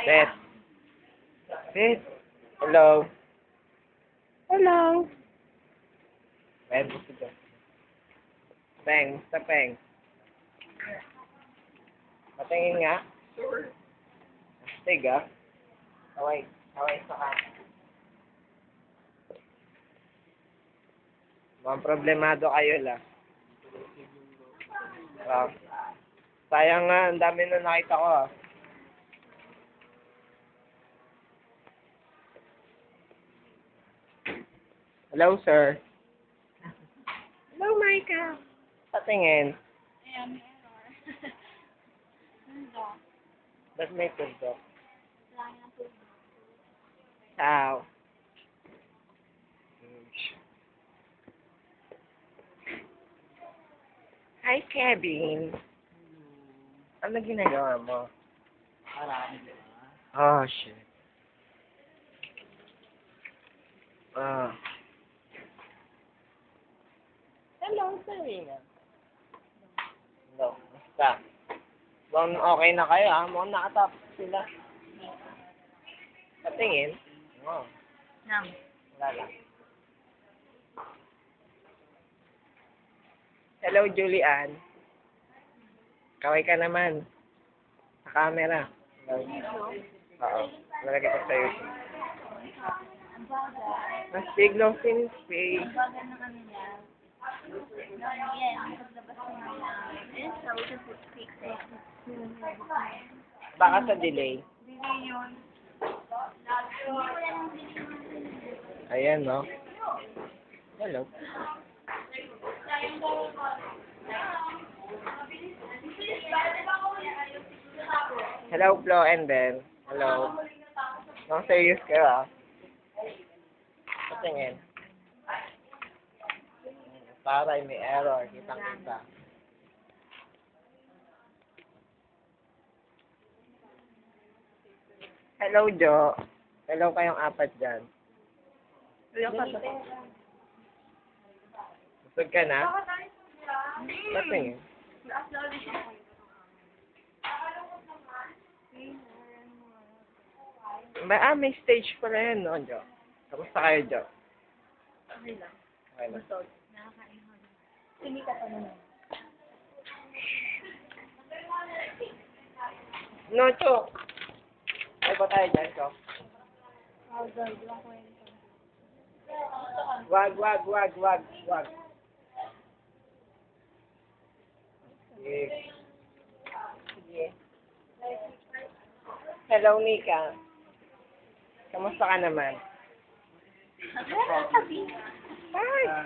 Sit. Sit. Hello. Hello. Peng, gusto ko. Peng, basta Peng. Patingin nga. Astig ah. Kaway sa ka. Mukhang problemado kayo la. Sayang nga, ang dami na nakita ko ah. Hello, sir. Hello, Micah. Patingin. Ayan, may error. Ano? Ba't may tuldok? Lang ang tubo. Ciao. Hi, Kevin. Ano ginagawa mo? Marami ba? Oh, shit. Ah. Hello, Serena. Hello. Basta. Mukhang okay na kayo, ah. Mukhang nakatapos sila. Patingin. Oo. Nang. Wala lang. Hello, Julian. Kaway ka naman. Sa camera. Oo. Nalagay ko sa'yo. Ang bagal. Mas biglo face. Ang bagal ng ano niya. Yan, ang paglabas ko na yan. So, we can put fix it. Baka sa delay. Hindi yun. Hindi ko yan ang Ayan, no? Hello. Hello, Flo and Ben. Hello. Nang serious ka, ah. Patingin. Taray, may error. Kitang-kita. Hello, Jo. Hello kayong apat dyan. Busog ka na? Patingin. May stage pala yan, no, Jo? Kamusta kayo, Jo? Okay lang. Okay lang. Busog. Nakakain mo. Hindi ka pa naman. No, Jo. Ay ba tayo dyan, Jo? Oh, God. Walang kwento. Wag. Sige. Hello, Nika. Kamusta ka naman? Sabi. Hi.